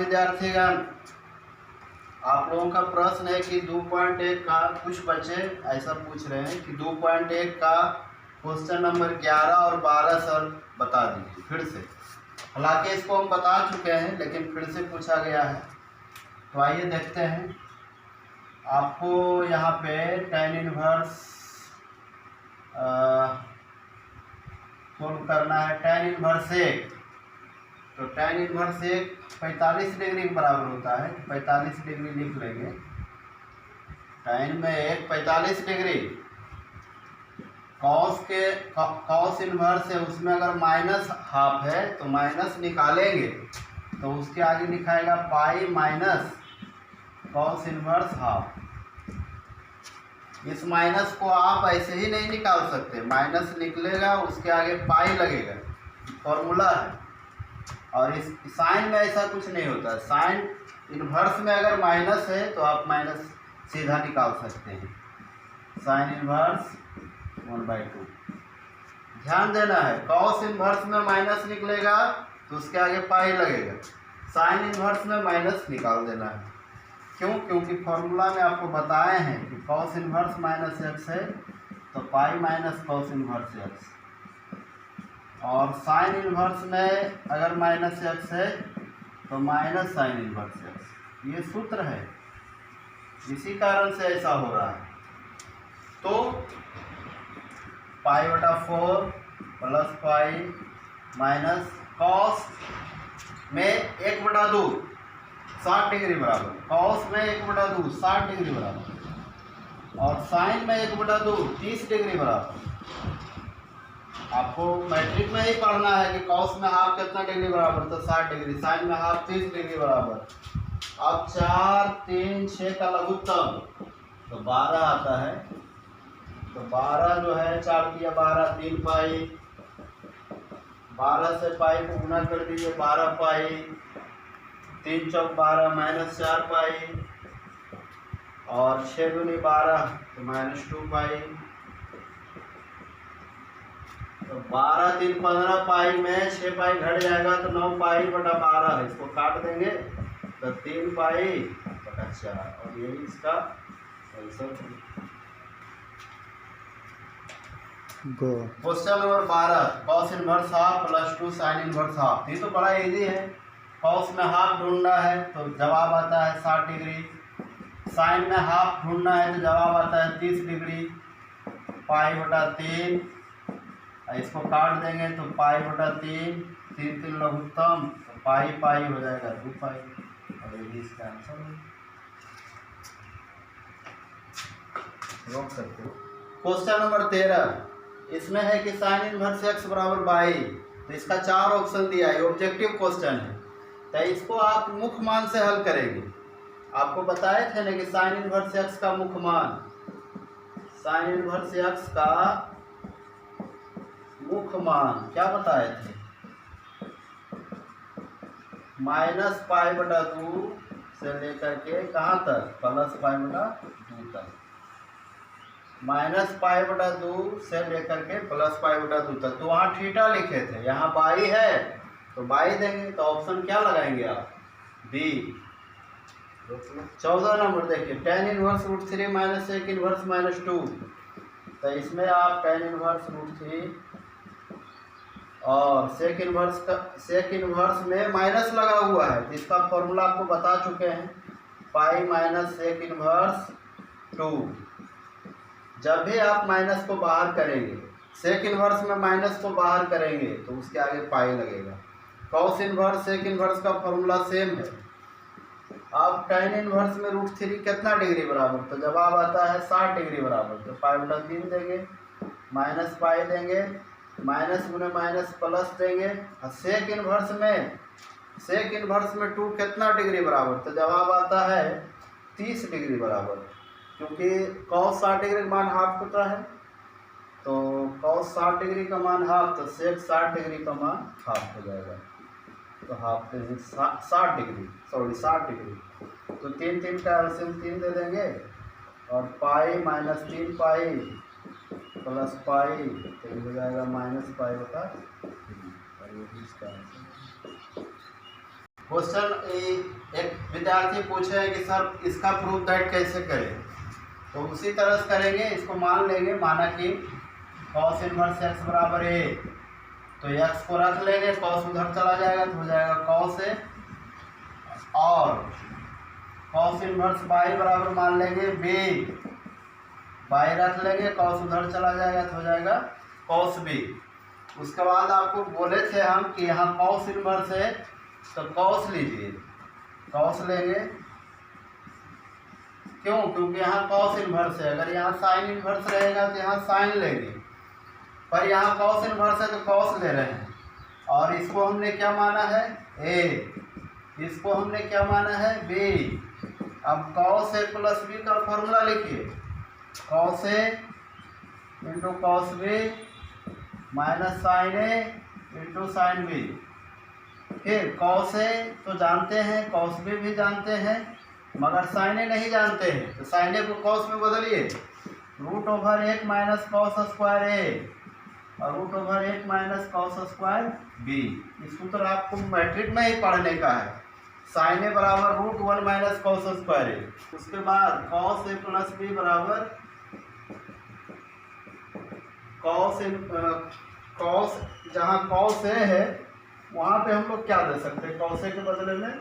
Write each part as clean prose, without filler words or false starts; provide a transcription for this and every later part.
विद्यार्थीगण, आप लोगों का प्रश्न है कि 2.1 का कुछ बच्चे ऐसा पूछ रहे हैं कि 2.1 का क्वेश्चन नंबर 11 और 12 सर बता दीजिए फिर से। हालांकि इसको हम बता चुके हैं लेकिन फिर से पूछा गया है, तो आइए देखते हैं। आपको यहाँ पे tan इनवर्स सोल्व करना है। tan इनवर्स 1, तो tan इनवर्स 1 45 डिग्री के बराबर होता है, 45 डिग्री लिख लेंगे। tan में 1 45 डिग्री, कॉस इनवर्स है उसमें अगर माइनस हाफ है तो माइनस निकालेंगे तो उसके आगे लिखाएगा pi minus cos inverse half. इस माइनस को आप ऐसे ही नहीं निकाल सकते, माइनस निकलेगा उसके आगे पाई लगेगा, फॉर्मूला है। और इस साइन में ऐसा कुछ नहीं होता। साइन इनवर्स में अगर माइनस है तो आप माइनस सीधा निकाल सकते हैं। Sine inverse 1/2। ध्यान देना है, कॉस इनवर्स में माइनस निकलेगा तो उसके आगे पाई लगेगा, साइन इनवर्स में माइनस निकाल देना है। क्यों? क्योंकि फॉर्मूला में आपको बताए हैं कि कॉस इनवर्स माइनस एक्स है तो पाई माइनस कॉस इनवर्स एक्स, और साइन इनवर्स में अगर माइनस एक्स है तो माइनस साइन इनवर्स एक्स। ये सूत्र है, इसी कारण से ऐसा हो रहा है। तो पाई/4 प्लस पाई माइनस कॉस में 1/2 60 डिग्री बराबर, कॉस में 1/2 60 डिग्री बराबर, और साइन में 1/2 30 डिग्री बराबर। आपको मैट्रिक में ही पढ़ना है कि कॉस में हाफ कितना डिग्री बराबर, तो 60 डिग्री, साइन में हाफ 30 डिग्री बराबर। अब 4 3 6 का लघुत्तम तो 12 आता है, तो 12 जो है 4 दिया 12 3 पाई, 12 से पाई को गुना कर दीजिए 12 पाई, 3 चौक 12 माइनस 4 पाई, और 6 दूनी 12 तो माइनस 2 पाई। तो 12 3 15 पाई में 6 पाई घट जाएगा तो 9 पाई/12 है, इसको काट देंगे तो 3 पाई/4, और यही इसका answer. Question number 12, cos inverse half plus 2 sine inverse half. ये तो बड़ा इजी है। कॉस में हाफ ढूंढना है तो जवाब आता है 60 डिग्री, साइन में हाफ ढूंढना है तो जवाब आता है 30 डिग्री, पाई/3, इसको काट देंगे तो पाई/3, 3 3 लघुत्तम तो पाई पाई हो जाएगा 2 पाई, और यही इसका आंसर है। रोक सकते हो। क्वेश्चन नंबर 13, इसमें है कि साइन इनवर्स एक्स बराबर 22, तो इसका 4 ऑप्शन दिया है, ऑब्जेक्टिव क्वेश्चन है, तो इसको आप मुख्य मान से हल करेंगे। आपको बताए थे ना कि साइन इनवर्स एक्स का मुख्य मान, साइन इनवर्स एक्स का मुख्य मान क्या बताए थे, -पाई/2 से लेकर के कहाँ तक, +पाई/2 तक। -पाई/2 से लेकर के +पाई/2 तक, तो वहाँ थीटा लिखे थे, यहाँ बाई है तो बाई देंगे, तो ऑप्शन क्या लगाएंगे आप, बी। 14 नंबर देखिए, tan inverse √3 minus sec inverse -2, तो इसमें आप tan इनवर्स √3 और सेक इनवर्स में माइनस लगा हुआ है, तो इसका फॉर्मूला आपको बता चुके हैं, पाई माइनस सेक इनवर्स 2। जब भी आप माइनस को बाहर करेंगे, सेक इनवर्स में माइनस को बाहर करेंगे तो उसके आगे पाई लगेगा। कॉस इनवर्स सेक इनवर्स का फॉर्मूला सेम है। अब tan इनवर्स में √3 कितना डिग्री बराबर, तो जवाब आता है 60 डिग्री बराबर, तो पाई/3 देंगे, माइनस पाई देंगे, माइनस गुने माइनस प्लस देंगे, और सेक इनवर्स में 2 कितना डिग्री बराबर, तो जवाब आता है 30 डिग्री बराबर, क्योंकि कॉस 60 डिग्री का मान हाफ होता है, तो कॉस 60 डिग्री का मान हाफ, तो सेक 60 डिग्री का मान हाफ हो जाएगा, तो हाफ 60 डिग्री, तो 3 3 का एलसीएम 3 दे देंगे, और पाई -3 पाई प्लस पाई तो ये हो जाएगा -पाई/3, और ये इसका आंसर। क्वेश्चन एक विद्यार्थी पूछे हैं कि सर इसका प्रूफ दैट कैसे करें, तो उसी तरह से करेंगे। इसको मान लेंगे, माना कि कॉस इनवर्स एक्स बराबर ए, तो एक्स को रख लेंगे, कॉस उधर चला जाएगा तो हो जाएगा कॉस ए, और कॉस इनवर्स बाई बराबर मान लेंगे बी, बाई रख लेंगे, कॉस उधर चला जाएगा तो हो जाएगा कॉस बी। उसके बाद आपको बोले थे हम कि यहाँ कॉस इनवर्स है तो कॉस लीजिए, कॉस लेंगे, क्यों? क्योंकि यहाँ कॉस इनवर्स है। अगर यहाँ साइन इनवर्स रहेगा तो यहाँ साइन लेंगे, पर यहाँ कॉस इनवर्स है तो कॉस ले रहे हैं। और इसको हमने क्या माना है? ए, इसको हमने क्या माना है? बी। अब कॉस ए प्लस बी का फॉर्मूला लिखिए, cos A into cos B minus sine A into sine B. फिर कॉस ए तो जानते हैं, कॉस बी भी जानते हैं, मगर साइन ए नहीं जानते हैं, तो साइन ए को कॉस में बदलिए, root over 1 minus cos square A और root over 1 minus cos square B. इस सूत्र आपको मैट्रिक में ही पढ़ने का है। साइन ए बराबर रूट 1 माइनस कॉस स्क्वायर ए। उसके बाद कॉस ए प्लस बी बराबर कॉस, जहाँ कॉस ए है वहाँ पे हम लोग क्या दे सकते हैं? कॉस ए के बदले में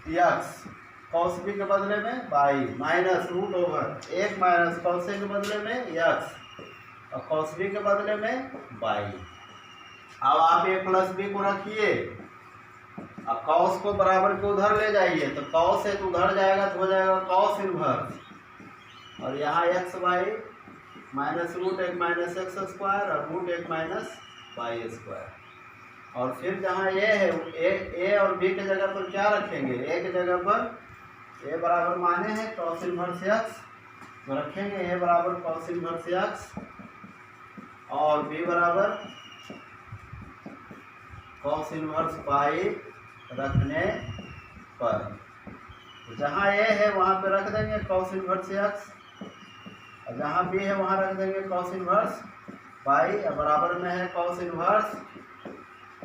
यक्स, कॉस बी के बदले में by, minus root over 1 minus cos A के बदले में यक्स और कॉस बी के बदले में बाई। अब आप ए प्लस बी को रखिए, अब कॉस को बराबर के उधर ले जाइए, तो कॉस ए तो उधर जाएगा तो हो जाएगा कॉस इनवर्स, और यहाँ x by minus root 1 minus x square और रूट 1 माइनस वाई स्क्वायर। और फिर जहाँ ए है, ए और बी के जगह पर क्या रखेंगे? ए के जगह पर ए बराबर माने हैं कॉस इनवर्स एक्स, तो रखेंगे ए बराबर कॉस इनवर्स एक्स और बी बराबर कॉस इनवर्स पाई रखने पर, जहाँ ए है वहाँ पे रख देंगे कॉस इनवर्स एक्स, और जहाँ बी है वहाँ रख देंगे कॉस इनवर्स पाई, और बराबर में है cos inverse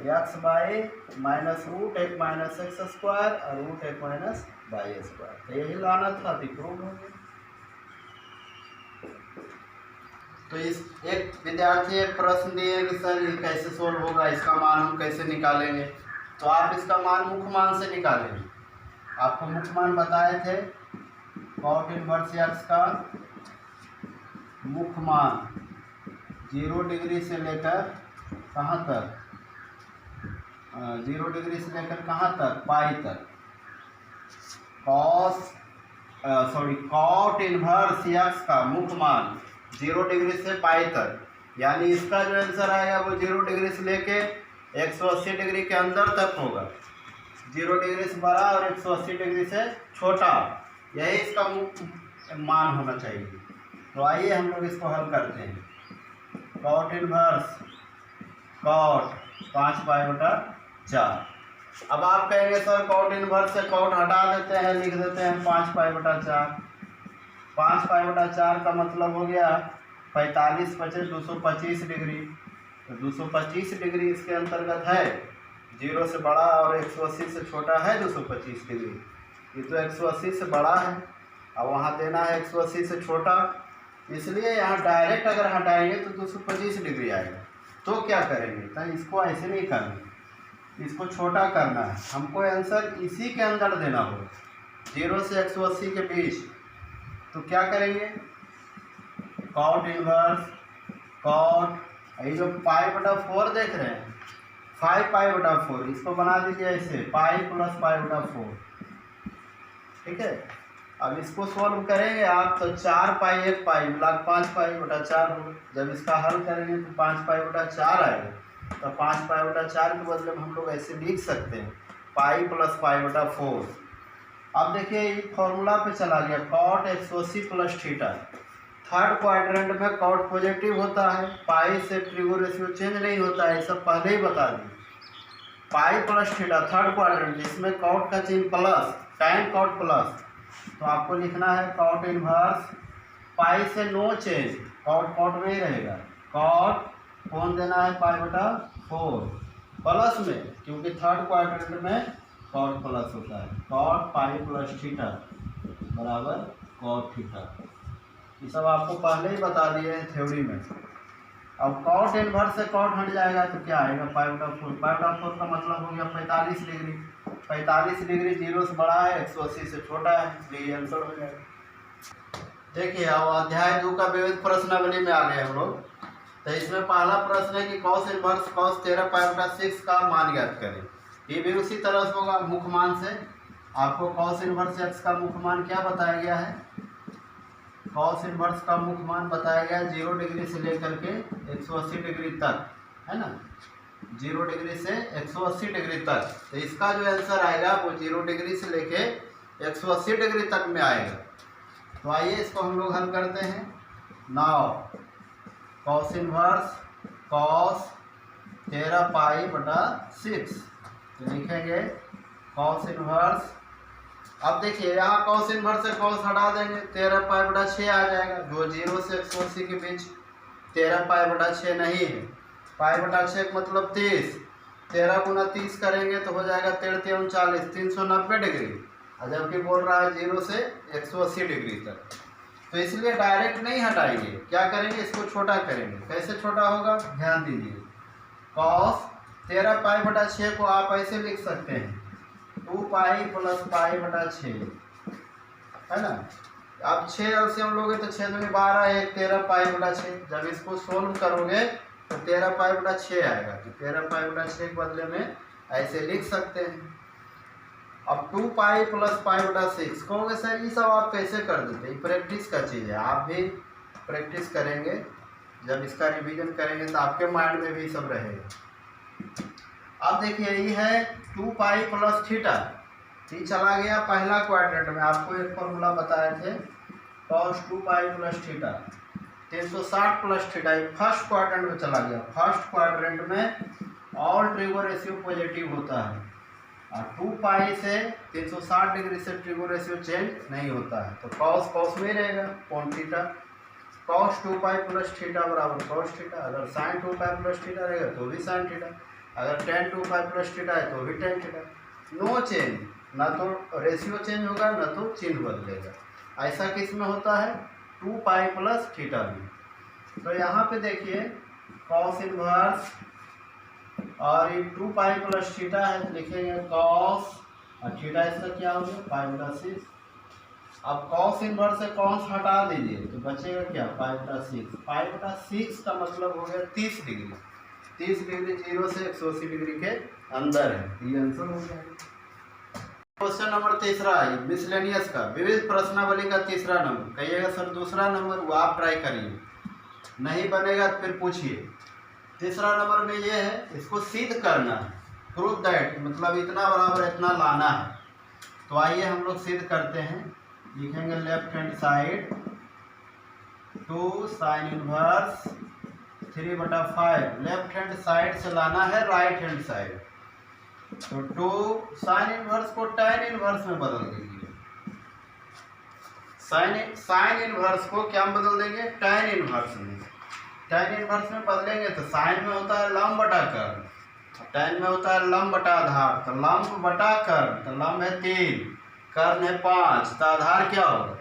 x by minus root 1 minus x square और रूट 1 माइनस वाई स्क्वायर। तो यही लाना था, प्रूव हो गया। तो इस एक विद्यार्थी एक प्रश्न दिए कि सर ये कैसे सोल्व होगा, इसका मान हम कैसे निकालेंगे? तो आप इसका मान मुख्य मान से निकालेंगे। आपको मुख्य मान बताए थे, कॉट इनवर्स एक्स का मुख्य मान 0 डिग्री से लेकर कहाँ तक? 0 डिग्री से लेकर कहाँ तक? पाई तक। कॉट इनवर्स एक्स का मुख्य मान 0 डिग्री से पाई तक, यानी इसका जो आंसर आएगा वो 0 डिग्री से लेके 180 डिग्री के अंदर तक होगा। 0 डिग्री से बड़ा और 180 डिग्री से छोटा, यही इसका मुख्य मान होना चाहिए। तो आइए हम लोग इसको हल करते हैं। कॉट इनवर्स कॉट 5 पाई बटा 4। अब आप कहेंगे सर कॉट इनवर्स से कॉट हटा देते हैं, लिख देते हैं 5 पाई बटा 4। 5 पाई बटा 4 का मतलब हो गया 45 पचे 225 डिग्री। तो 225 डिग्री इसके अंतर्गत है, 0 से बड़ा और 180 से छोटा है 225 डिग्री। ये तो 180 से बड़ा है, अब वहाँ देना है 180 से छोटा, इसलिए यहाँ डायरेक्ट अगर हटाएंगे तो 225 डिग्री आएगा। तो क्या करेंगे? तो इसको ऐसे नहीं करना, इसको छोटा करना है। हमको आंसर इसी के अंदर देना होगा, 0 से 180 के बीच। तो क्या करेंगे? कॉट इनवर्स कॉट, ये जो पाई बटा 4 देख रहे हैं, 5 पाई बटा 4, इसको बना दीजिए ऐसे, पाई प्लस पाई बटा 4। ठीक है, अब इसको सॉल्व करेंगे आप तो 4 पाई 1 पाई मिला 5 पाई बटा 4 होगा। जब इसका हल करेंगे तो 5 पाई बटा 4 आएगा, तो 5 पाई बटा 4 के बदले में हम लोग ऐसे लिख सकते हैं, पाई प्लस पाई बटा 4। अब देखिए ये फॉर्मूला पे चला गया, cot 180 plus theta. Third quadrant में कॉट पॉजिटिव होता है, पाई से ट्रिगो रेशियो चेंज नहीं होता है, सब पहले ही बता दी। Pi plus theta third quadrant, इसमें कॉट का चिन्ह प्लस, टैन कॉट प्लस, तो आपको लिखना है कॉट इनवर्स पाई से नो चेंज, कॉट कॉट में ही रहेगा, कॉट कौन देना है पाई बटा 4 प्लस में, क्योंकि थर्ड क्वाड्रेंट में कॉट प्लस होता है, कॉट पाई प्लस थीटा बराबर कॉट थीटा। ये सब आपको पहले ही बता दिए हैं थ्योरी में। अब कॉट इनवर्स से कॉट हट जाएगा तो क्या आएगा, पाई बटा 4। पाई बटा 4 का मतलब हो गया 45 डिग्री। 45 डिग्री 0 से बड़ा है, 180 से छोटा है, इसलिए आंसर हो जाएगा। देखिए अब अध्याय 2 का विविध प्रश्नावली में आ गए हम लोग। तो इसमें पहला प्रश्न है कि कॉस इनवर्स कॉस 13 पाई बटा 6 का मान ज्ञात करें। ये भी उसी तरह से होगा, मुख्य मान से। आपको कॉस इनवर्स एक्स का मुख्य मान क्या बताया गया है, कॉस इनवर्स का मुख्य मान बताया गया है 0 डिग्री से लेकर के 180 डिग्री तक, है ना। 0 डिग्री से 180 डिग्री तक। तो इसका जो आंसर आएगा वो 0 डिग्री से लेके 180 डिग्री तक में आएगा। तो आइए इसको हम लोग हल करते हैं। नाउ कॉस इनवर्स कॉस 13 पाई बटा 6, तो लिखेंगे कॉस इनवर्स। अब देखिए यहाँ कॉस इनवर्स से कॉस हटा देंगे, 13 पाई बटा 6 आ जाएगा, जो 0 से 180 के बीच 13 पाई बटा 6 नहीं है। पाई बटा 6 मतलब 30, 13 गुना 30 करेंगे तो हो जाएगा 13 39 390 डिग्री, और जबकि बोल रहा है 0 से 180 डिग्री तक। तो इसलिए डायरेक्ट नहीं हटाएंगे, क्या करेंगे, इसको छोटा करेंगे। कैसे छोटा होगा, ध्यान दीजिए। कॉस 13 पाई बटा 6 को आप ऐसे लिख सकते हैं 2 पाई प्लस पाई बटा 6, है ना। अब 6 एलसीएम लोगे तो 6 दूनी 12 है, 13 पाई बटा 6। जब इसको सोल्व करोगे तो 13 पाई बटा 6 आएगा। तो 13 पाई बटा 6 के बदले में ऐसे लिख सकते हैं। अब 2 पाई प्लस पाई बटा 6 कहोगे सर ये सब आप कैसे कर देते हैं, प्रैक्टिस का चीज़ है। आप भी प्रैक्टिस करेंगे, जब इसका रिवीजन करेंगे तो आपके माइंड में भी सब रहेगा। अब देखिए ये है 2 पाई प्लस थीटा, ये चला गया पहला क्वाड्रेंट में। आपको एक फॉर्मूला बताए थे cos 2 pi plus theta 360 plus theta, ये फर्स्ट क्वाड्रेंट में चला गया। फर्स्ट क्वाड्रेंट में ऑल ट्रिगो रेशियो पॉजिटिव होता है, और 2 पाई से 360 डिग्री से ट्रिगो रेशियो चेंज नहीं होता है। तो कॉस कॉस में रहेगा, cos theta. Cos 2 pi plus theta बराबर कॉस थीटा। अगर साइन 2 पाई प्लस थीटा रहेगा तो भी साइन थीटा, अगर टेन 2 पाई प्लस थीटा है तो भी टेन थीटा। नो चेंज, ना तो रेशियो चेंज होगा ना तो चिन्ह बदलेगा। ऐसा किस में होता है, 2 पाई प्लस थीटा में। तो यहाँ पे देखिए कॉस इनवर्स, और ये 2 पाई प्लस थीटा है तो लिखेंगे कॉस, और थीटा इसका क्या हो गया पाई बटा 6। अब कॉस इनवर्स से कॉस हटा दीजिए तो बचेगा क्या, पाई बटा 6। पाई बटा 6 का मतलब हो गया 30 डिग्री। 30 डिग्री 0 से 180 डिग्री के अंदर है, ये आंसर हो जाएगा। क्वेश्चन नंबर तीसरा है मिसलेनियस का, विविध प्रश्नावली का तीसरा नंबर। कहिएगा सर दूसरा नंबर, वो आप ट्राई करिए, नहीं बनेगा तो फिर पूछिए। तीसरा नंबर में ये है, इसको सिद्ध करना है, प्रूव दैट, मतलब इतना बराबर इतना लाना है। तो आइए हम लोग सिद्ध करते हैं। लिखेंगे left hand side 2 sine inverse 3/5, left hand side से लाना है राइट हैंड साइड। तो 2 साइन इनवर्स को टैन इनवर्स में बदल दीजिए। साइन इनवर्स को क्या बदल देंगे, टैन इनवर्स में। टैन इनवर्स में बदलेंगे तो साइन में होता है लंब बटा कर्ण, टैन में होता है लंब बटा आधार। तो लंब बटा कर्ण, तो लंब है 3, कर्ण है 5, तो आधार क्या होगा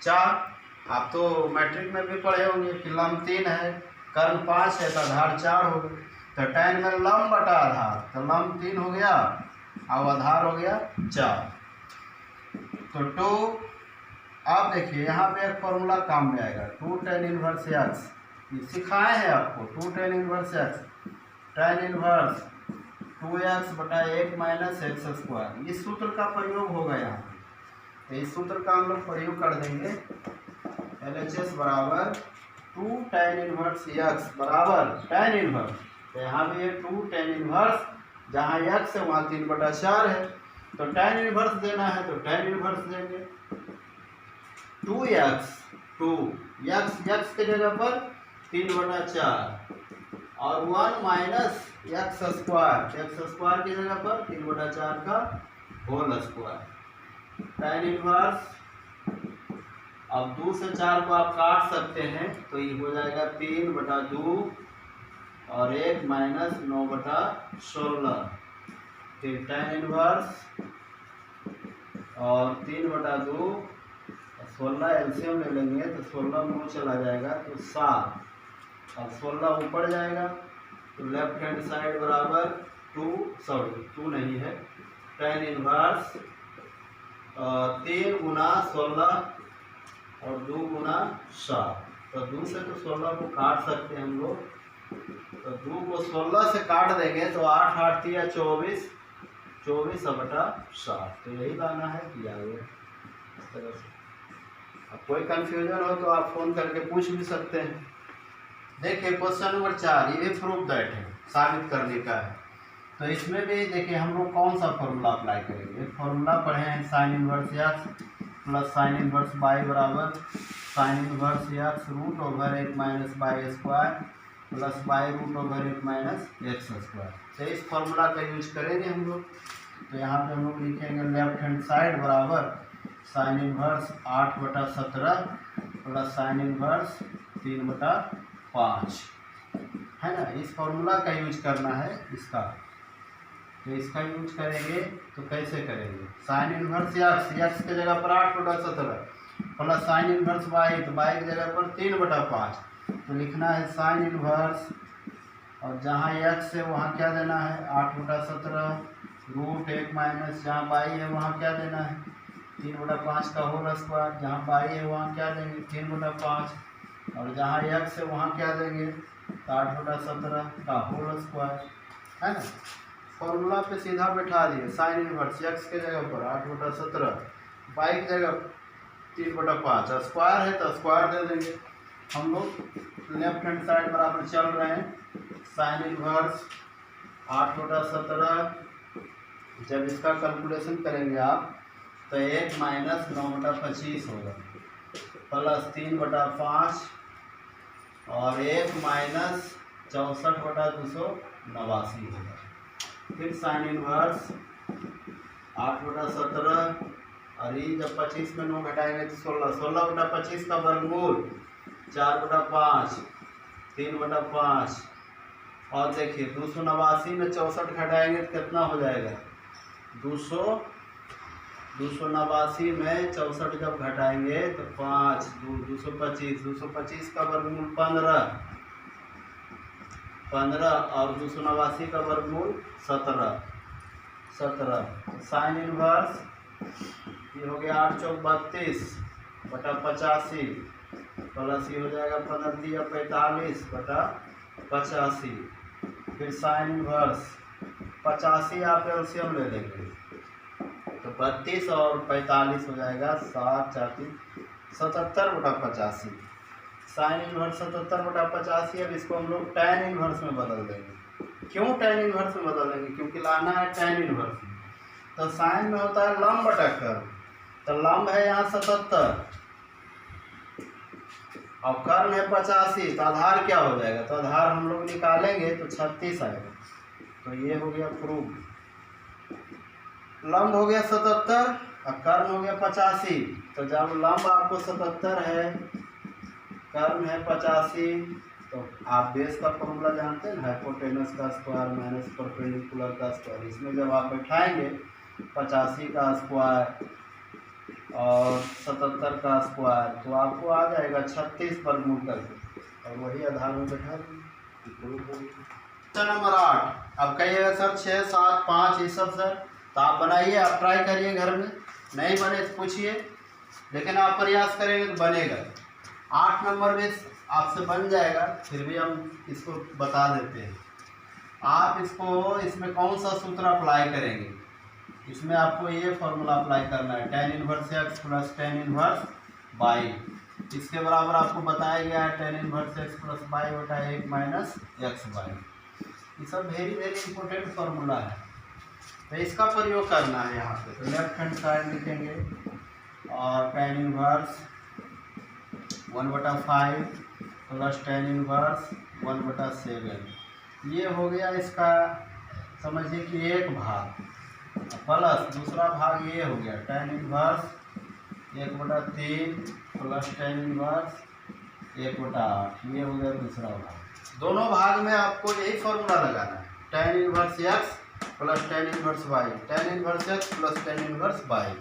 4। आप तो मैट्रिक में भी पढ़े होंगे कि लंब 3 है, कर्ण 5 है, तो आधार 4 होगा। तो टैन में लंब बटा आधार, तो लंब 3 हो गया और आधार हो गया 4। तो 2, आप देखिए यहाँ पे एक फॉर्मूला काम में आएगा, 2 टैन इनवर्स एक्स, ये सिखाए हैं आपको। 2 tan inverse x, tan inverse 2x बटा 1 माइनस एक्स स्क्वायर, इस सूत्र का प्रयोग होगा यहाँ पे। तो इस सूत्र का हम लोग प्रयोग कर देंगे, LHS बराबर 2 टैन इनवर्स एक्स बराबर टैन इनवर्स। तो यहाँ भी 2 टैन इनवर्स, जहाँ x है वहाँ 3/4 है, तो टैन इनवर्स देना है तो टैन इनवर्स देंगे। 2x, 2x के जगह पर 3/4 और 1 माइनस एक्स स्क्वायर की जगह पर 3/4 का होल स्क्वायर। टैन इनवर्स, अब 2 से 4 को आप काट सकते हैं तो ये हो जाएगा 3/2 और 1 माइनस 9/16। फिर tan इनवर्स और 3/2 16 एलसीएम ले लेंगे तो 16 में चला जाएगा तो 7। अब 16 ऊपर जाएगा तो लेफ्ट हैंड साइड बराबर 2 नहीं है, tan इनवर्स 3 गुना 16 और 2 गुना 7। तो 2 से तो 16 को काट सकते हैं हम लोग, तो 2 को 16 से काट देंगे तो 8 8 या 24, 24/7। तो यही लाना है, किया गया इस तरह से। अब कोई कन्फ्यूजन हो तो आप फ़ोन करके पूछ भी सकते हैं। देखिए क्वेश्चन नंबर 4, ये भी प्रूफ दैट है, साबित करने का है। तो इसमें भी देखिए हम लोग कौन सा फॉर्मूला अप्लाई करेंगे। फॉर्मूला पढ़े हैं sine inverse x plus sine inverse y बराबर sine inverse x root over 1 minus y square plus y root over 1 minus x square. तो इस फॉर्मूला का यूज करेंगे हम लोग। तो यहाँ पे हम लोग लिखेंगे लेफ्ट हैंड साइड बराबर sine inverse 8/17 plus sine inverse 3/5 है ना। इस फॉर्मूला का यूज करना है इसका। तो इसका यूज करेंगे तो कैसे करेंगे, साइन इनवर्स एक्स की जगह पर 8/17 प्लस साइन इनवर्स वाई, तो वाई की जगह पर 3/5। तो लिखना है साइन इनवर्स और जहाँ एक्स है वहाँ क्या देना है 8/17 रूट 1 माइनस जहाँ वाई है वहाँ क्या देना है 3/5 का होल स्क्वायर, जहाँ वाई है वहाँ क्या देंगे 3/5 और जहाँ एक्स है वहाँ क्या देंगे 8/17 का होल स्क्वायर है ना। फॉर्मूला पे सीधा बैठा दिए साइन इनवर्स एक्स के जगह पर 8/17, वाई की जगह 3/5, स्क्वायर है तो स्क्वायर दे देंगे। हम लोग लेफ्ट हैंड साइड बराबर चल रहे हैं साइन इनवर्स 8/17। जब इसका कैलकुलेशन करेंगे आप तो 1 माइनस 9/25 होगा प्लस 3/5 और 1 माइनस 64/289 होगा। फिर साइन इनवर्स 8/17 और ये जब 25 में 9 घटाएंगे तो 16/25 का वर्गमूल 4/5 3/5 और देखिए 289 में 64 घटाएंगे तो कितना हो जाएगा 289 में 64 जब घटाएंगे तो 5 225 का वर्गमूल 15 और 289 का वर्गमूल 17। साइन इनवर्स ये हो गया 8 चौक 32/85 प्लस ये हो जाएगा 15 45/85। फिर साइन इनवर्स 85 आप एलसीएम ले लेंगे तो 32 और 45 हो जाएगा 7 4 77/85। Sine inverse 77/85। अब इसको हम लोग tan इनवर्स में बदल देंगे। क्यों tan इनवर्स में बदल देंगे, क्योंकि लाना है tan इनवर्स में। तो साइन में होता है लंब बटा कर्व, तो लंब है यहाँ 77 और कर्व है 85, तो आधार क्या हो जाएगा, तो आधार हम लोग निकालेंगे तो 36 आएगा। तो ये हो गया प्रूफ। लंब हो गया 77 और कर्व हो गया 85। तो जब लंब आपको 77 है कर्व है 85 तो आप बेस का फॉर्मूला जानते हैं, हाइपोटेनस का स्क्वायर माइनस परपेंडिकुलर का स्क्वायर। इसमें जब आप बैठाएंगे 85 का स्क्वायर और 77 का स्क्वायर तो आपको आ जाएगा 36 वर्गमूल करके और वही आधार में बैठा देंगे। नंबर 8 अब कहिएगा सर 6 7 5 ये सब सर, तो आप बनाइए, आप ट्राई करिए घर में, नहीं बने तो पूछिए, लेकिन आप प्रयास करेंगे तो बनेगा। 8 नंबर में आपसे बन जाएगा, फिर भी हम इसको बता देते हैं। आप इसको इसमें कौन सा सूत्र अप्लाई करेंगे, इसमें आपको ये फॉर्मूला अप्लाई करना है tan inverse x plus tan inverse y. इसके बराबर आपको बताया गया है tan inverse x plus y बटा 1 माइनस एक्स वाई। ये सब वेरी इंपॉर्टेंट फार्मूला है, तो इसका प्रयोग करना है यहाँ पे। तो लेफ्ट हैंड साइड लिखेंगे और tan inverse 1/5 plus tan inverse 1/7। ये हो गया इसका, समझिए कि एक भाग, प्लस दूसरा भाग ये हो गया tan inverse 1/3 plus tan inverse 1/8। ये हो गया दूसरा भाग। दोनों भाग में आपको यही फॉर्मूला लगाना है, tan inverse x plus tan inverse y, tan inverse x plus tan inverse y,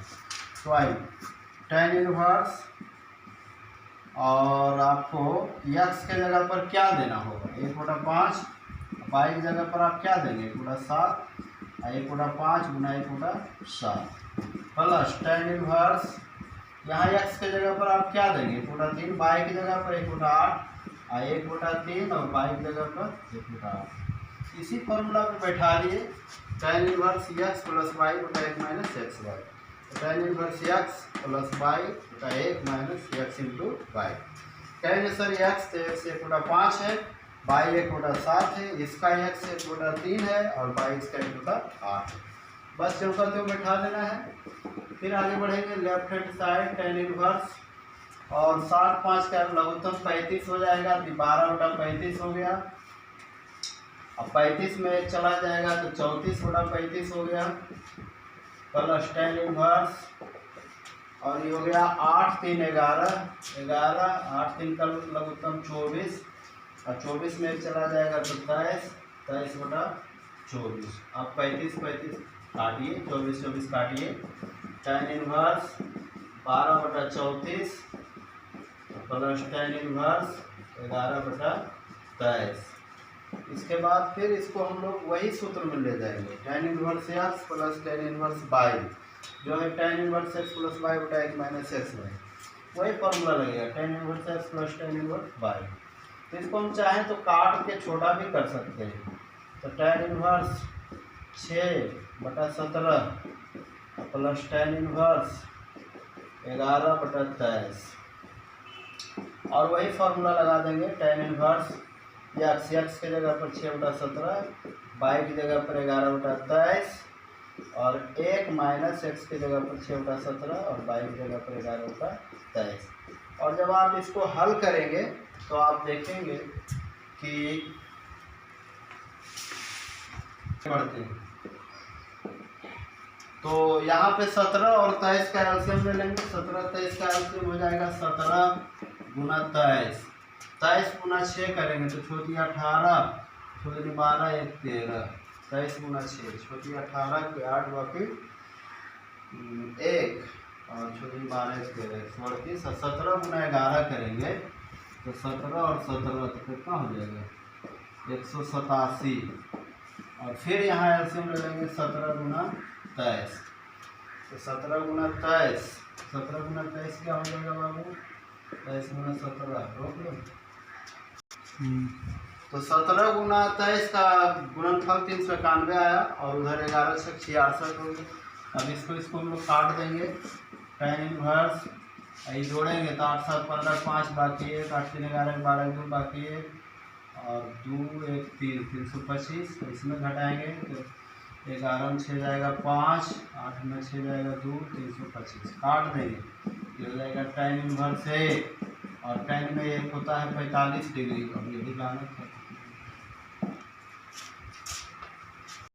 y tan inverse. और आपको एक्स के जगह पर क्या देना होगा, 1/5, वाई की जगह पर आप क्या देंगे 1/7, 1/5 गुना 1/7 प्लस टेन इनवर्स, यहाँ एक्स के जगह पर आप क्या देंगे 1/3, वाई की जगह पर 1/8, 1/3 और वाई की जगह पर 1/8। इसी फॉर्मूला पे बैठा दिए tan inverse x plus y बटा 1 minus x y, tan inverse x plus y बटा 1 minus x into y. Tan sir x तो एक्स 1/5 है, वाई 1/7 है, इसका एक्स 1/3 है और वाई इसका 1/8 है। बस जो करते हो बैठा देना है। फिर आगे बढ़ेंगे left hand side ten inverse और 7/5 का लघुत्तम 35 हो जाएगा, 12/35 हो गया। अब 35 में चला जाएगा तो 34/35 हो गया प्लस टेन इनवर्स और ये हो गया 8 3 11, 8 3 का लघुत्तम 24 और 24 में चला जाएगा तो 23/24। अब 35 काटिए, 24 काटिए, tan inverse 12/34 plus tan inverse 11/23। इसके बाद फिर इसको हम लोग वही सूत्र में ले जाएंगे, tan inverse x plus tan inverse y जो है tan inverse x plus y बटा 1 माइनस एक्स वाई, वही फॉर्मूला लगेगा tan inverse x plus tan inverse y. तो इसको हम चाहें तो काट के छोटा भी कर सकते हैं, तो tan inverse 6/17 plus tan inverse 11/23 और वही फार्मूला लगा देंगे टेन इनवर्स एक्स के जगह पर 6/17, वाई की जगह पर 11/23 और 1 माइनस एक्स की जगह पर 6/17 और वाई की जगह पर 11/23। और जब आप इसको हल करेंगे तो आप देखेंगे कि पढ़ते हैं तो यहाँ पे 17 और 23 का एलसीएम ले लेंगे, 17 23 का एलसीएम हो जाएगा 17 गुना 23, 23 गुना 6 करेंगे तो छोटी 18, छोटी 12 1 13, 23 गुना 6 छोटी 18 के 8 बाकी 1 और छोटी 12 1 13 38 और 17 गुना 11 करेंगे तो 17 और 17 तो कितना हो जाएगा 187 और फिर यहाँ एलसीएम ले लेंगे 17 गुना 23, तो 17 गुना 23, 17 गुना 23 क्या हो जाएगा बाबू 23 गुना 17 रोक लो। तो 17 गुना 23 का गुणनफल 391 आया और उधर 11 से 66 होगी। अब इसको हम लोग काट देंगे, टेन इनवर्स ये जोड़ेंगे तो 8 7 15 5 बाकी 1, 8 3 11 12 2 बाकी 1 और 2 1 3 325, इसमें घटाएंगे तो 11 में 6 जाएगा 5, 8 में 6 जाएगा 2, 325 काट देंगे, ये हो जाएगा टेन इनवर्स 1 और टेन में एक होता है 45 डिग्री, अब ये भी लाना